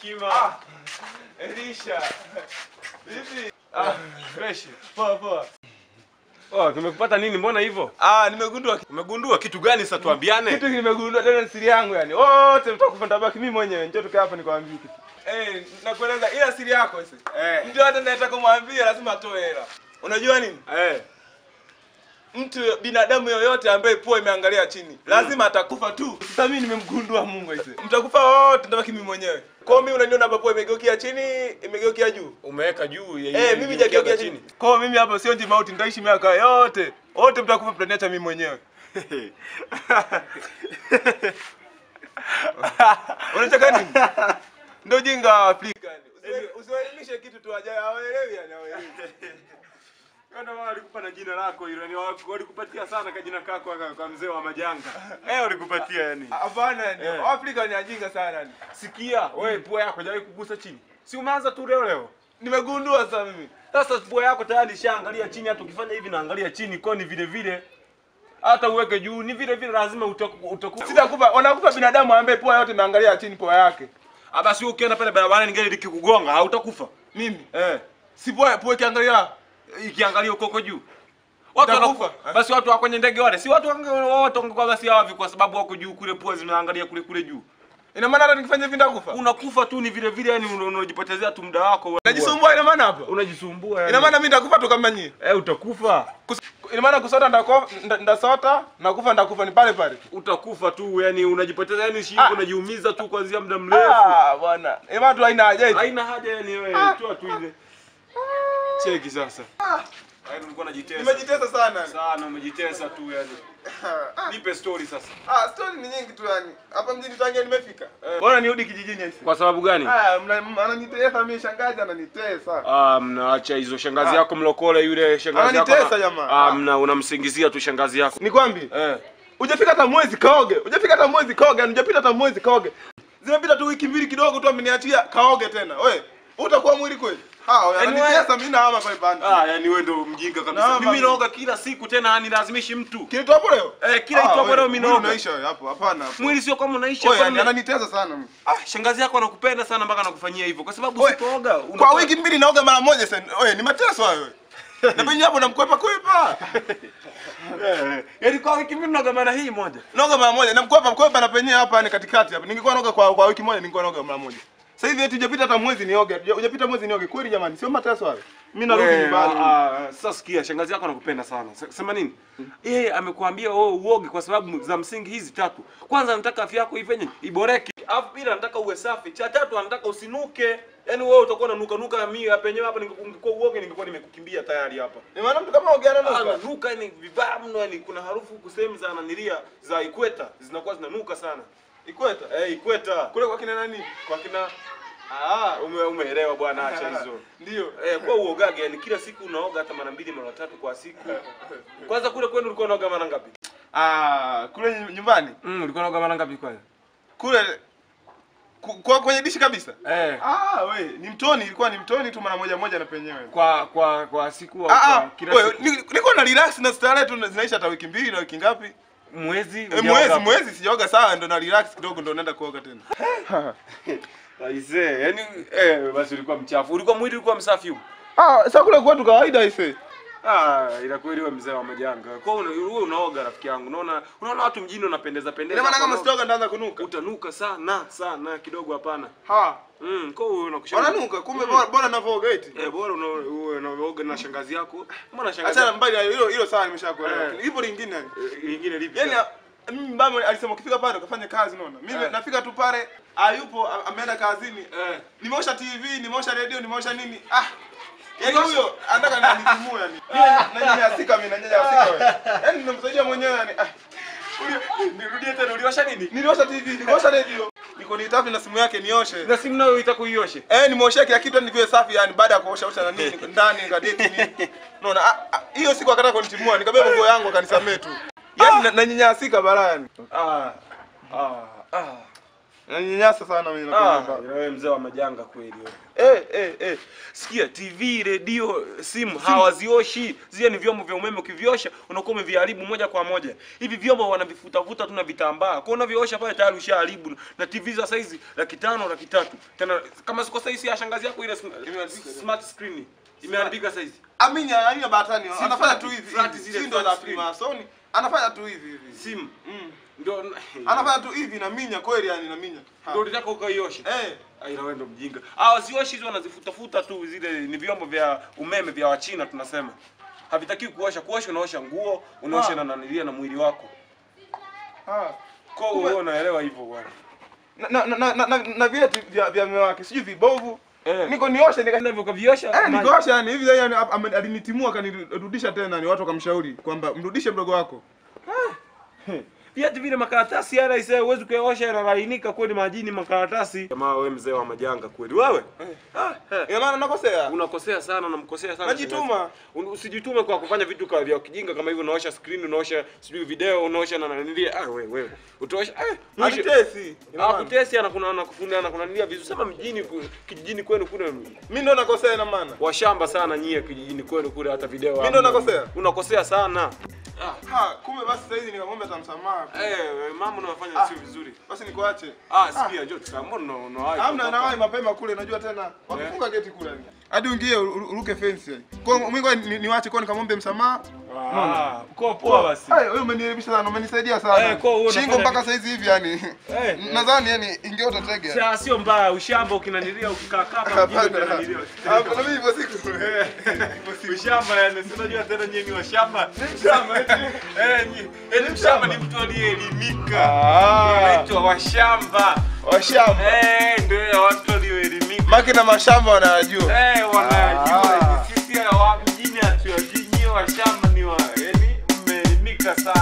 Kima. Elisha. Vipi? Fresh. Poa. Tumekupata nini? Mbona hivyo? Nimegundua. Umegundua kitu gani sasa tuambiane? Kitu nimegundua tena siri yangu yani. Wote mtakufa nitabaki mimi mwenyewe. Njoo tukae hapa nikwambie kitu. Nakueleza ila siri yako hizi. Mtu hata nataka kumwambia lazima atoe hela. Unajua nini? Mtu binadamu yoyote ambaye pua imeangalia chini lazima atakufa tu. Sasa mimi nimemgundua Mungu hizi. Mtakufa wote nitabaki mimi mwenyewe. Kwa mimi unaniona hapa pua imegeukia chini, imegeukia juu. Umeweka juu yeye. Mimi hajageukia chini. Kwa mimi hapa sio ndi mauti, nitaishi miaka yote. Wote mtakufa mtaniacha mimi mwenyewe. Unataka nini? Ndio jinga wa Afrika yani. Usiwaelimishe kitu tu ajaye hawaelewi yani hawaelewi. Kana wao walikupa na jina lako hilo, yani walikupatia sana kajina kako kwa mzee wa majanga. Walikupatia yani. Hapana yani. Afrika ni ajinga sana yani. Sikia, wewe pua yako haijawahi kugusa chini. Si umeanza tu leo. Nimegundua sasa mimi. Sasa pua yako tayari ishaangalia chini, hata ukifanya hivi naangalia chini, kwa ni vile vile. Hata uweke juu ni vile vile lazima utakufa. Sitakufa, wanakufa binadamu ambaye pua yote imeangalia chini pua yake. Basi wewe ukienda pale barabarani ngeli likikugonga hautakufa. Mimi? Si pua ikiangalia uko juu. Watu wanakufa. Basi watu wa kwenye ndege wale, si watu wote wangekuwa basi hawavi kwa sababu wako juu kule, pua zinaangalia kule juu. Ina maana hata nikifanya hivi ndakufa? Unakufa tu ni vile vile, yani unajipotezea tu muda wako. Unajisumbua ina maana hapa? Unajisumbua yani. Ina maana mimi ndakufa tu kama nyinyi. Utakufa. Ina maana kusota ndasota na kufa ndakufa ni pale pale. Utakufa tu yani, unajipoteza yani, shingo unajiumiza tu kuanzia muda mrefu. Bwana. Ina maana tu haina haja hiyo. Haina haja yani wewe, toa tu ile. Cheki sasa. Hayo ulikuwa unajitesa. Nimejitesa sana. Sana umejitesa tu yani. Nipe story sasa. Story ni nyingi tu yani. Hapa mjini tangia nimefika. Bora nirudi kijijini hivi. Kwa sababu gani? Ananitesa mimi, shangazi ananitesa. Mnaacha hizo shangazi yako mlokole yule shangazi yako. Ananitesa jamaa. Unamsingizia tu shangazi yako. Nikwambie? Hujafika hata mwezi kaoge. Hujapita hata mwezi kaoge. Zimepita tu wiki mbili kidogo tu ameniachia kaoge tena. Wewe, utakuwa mwili kweli? Ananitesa mimi na hama pale pande. Yani wewe ndio mjinga kabisa. Mimi naoga kila siku tena, lazimishi mtu. Kile hapo leo? Kila kitu hapo leo mimi naoga. Unaisha wewe hapo? Hapana. Mwili sio kama unaisha. Wewe ananitesa sana mimi. Shangazi yako anakupenda sana mpaka anakufanyia hivyo kwa sababu usipooga. Kwa wiki mbili naoga mara moja sasa. Wewe ni mateso hayo wewe. Na penye hapo namkwepa. Yaani kwa wiki mbili naoga mara hii moja. Naoga mara moja namkwepa na penye hapa ni katikati hapa. Ningekuwa naoga kwa wiki moja ningekuwa naoga mara moja. Sasa hivi eti hujapita hata mwezi nioge. Hujapita mwezi nioge. Kweli jamani, sio mateso hayo. Mimi narudi nyumbani. Sasa sikia, shangazi yako anakupenda sana. Sema nini? Yeye amekuambia wewe uoge kwa sababu za msingi hizi tatu. Kwanza anataka afya yako ifanye iboreke. Alafu pili anataka uwe safi. Cha tatu anataka usinuke. Yaani wewe utakuwa unanuka mimi hapa penyewe hapa ningekuwa uoge ningekuwa nimekukimbia tayari hapa. Ni maana mtu kama ogeana nuka. Ananuka ni vibaya mno, yani kuna harufu huko sehemu za ananilia za ikweta zinakuwa zinanuka sana. Ikweta? Ikweta. Kule kwa kina nani? Kwa kina umeelewa bwana, acha hizo. Ndio. Kwa uogage yani kila siku unaoga hata mara 2 mara 3 kwa siku. Kwanza kule kwenu ulikuwa unaoga mara ngapi? Kule nyumbani? Ulikuwa unaoga mara ngapi kwanza? Kule kwa kwenye dishi kabisa? Wewe, ilikuwa ni mtoni tu mara moja na penyewe. Kwa siku au kila siku? Nilikuwa na relax na starehe tu zinaisha hata wiki mbili na wiki ngapi? Mwezi mwezi sijaoga sawa, ndo na relax kidogo ndo naenda kuoga tena. Aisee, yani basi ulikuwa mchafu. Mwili ulikuwa msafi huko. Sasa kule kwetu kawaida aisee. Ila kweli wewe mzee wa majanga. Kwa hiyo wewe unaoga rafiki yangu. Unaona watu mjini wanapendeza. Ina maana kama sitoga ndaanza kunuka. Utanuka sana kidogo hapana. Kwa hiyo unakushauri. Unanuka kumbe bora ninavooga eti. Bora unaoga na shangazi yako. Mbona shangazi? Acha mbali hilo sawa nimeshakuelewa. Hivyo lingine yani. Lingine lipi? Yaani mimi baba alisema ukifika pale ukafanye kazi unaona. Mimi nafika tu pale hayupo ameenda kazini. Nimeosha TV, nimeosha radio, nimeosha nini? Yaani huyo anataka nitimue yani. Nanyanyasika mimi wewe. Yaani nimemsaidia mwenyewe yani. Nirudie tena uliosha nini? Niliosha TV, niliosha radio. Niko nitafuta na simu yake nioshe. Na simu nayo itakuioshe. Nimeosha kila kitu nikiwe safi yani baada ya kuosha na nini ndani ngadeti nini. Unaona hiyo siku akataka kunitimua nikabeba nguo yangu akanisamee tu. Yaani nanyanyasika barani. Nanyanyasa sana mimi nakwambia. Wewe mzee wa majanga kweli wewe. Sikia, TV, radio, simu hawazioshi. Zile ni vyombo vya umeme, ukiviosha unakuwa umeviharibu moja kwa moja. Hivi vyombo wanavifuta tu na vitambaa. Kwa unavyoosha pale tayari ushaharibu. Na TV za saizi 500, 300. Tena kama siko saizi ya shangazi yako ile smart screen imeandika saizi. Aminya batani. Anafanya tu hivi. Si ndo za Sony. Anafanya tu hivi. Simu. Ndio anafanya tu hivi na minya kweli yani na minya. Ndio unataka ukaiosha. Ila wewe ndo mjinga. Wazioshi hizo wanazifuta tu, zile ni vyombo vya umeme vya Wachina tunasema. Havitaki kuosha, unaosha nguo, unaosha na nanilia na mwili wako. Kwa hiyo unaelewa hivyo bwana. Na viatu vya mume wake sijui vibovu. Niko niosha nikaenda vikaviosha. Nikaosha yani hivi yani alinitimua akanirudisha tena, ni watu wakamshauri kwamba mrudishe mdogo wako. Viatu vile makaratasi yana isee, uweze kuosha yanalainika kweli majini makaratasi. Jamaa wewe mzee wa majanga kweli wewe. Ina maana nakosea. Unakosea sana, unamkosea sana. Najituma. Usijitume kwa kufanya vitu vya kijinga kama hivyo, unaosha screen, unaosha sijui video, unaosha na nanilia. Wewe. Utaosha Atesi. Kutesi anakufundisha vizuri. Sema mjini kijijini kwenu kule. Mimi ndo nakosea ina maana. Washamba sana nyie kijijini kwenu kule hata video. Mimi ndo nakosea. Unakosea sana. Kumbe basi sasa hizi nikamwomba atamsamaha. Mama unafanya sio vizuri. Basi nikuache. Sikia njoo tukamwona unawahi. Hamna nawahi mapema kule, najua tena. Wakifunga geti kule. Hadi ungie uruke fence. Kwa mimi niwache kwa nikamwombe msamaha. Kwa poa basi. Wewe umenielimisha sana, umenisaidia sana. Shingo mpaka sasa hivi yani. Nadhani yani ingeota tege. Sasa sio mbaya, ushamba ukinanilia ukikaa hapa mjini unanilia. Hapo mimi hivyo siku. Ushamba yani si unajua tena nyinyi ni washamba. Shamba eti mshamba ni mtu aliyeelimika. Anaitwa washamba. Ndio watu walioelimika. Maki na mashamba wanajua. Wanajua. Sisi wa mjini hatuwajui, washamba ni wa yani mmeelimika sana.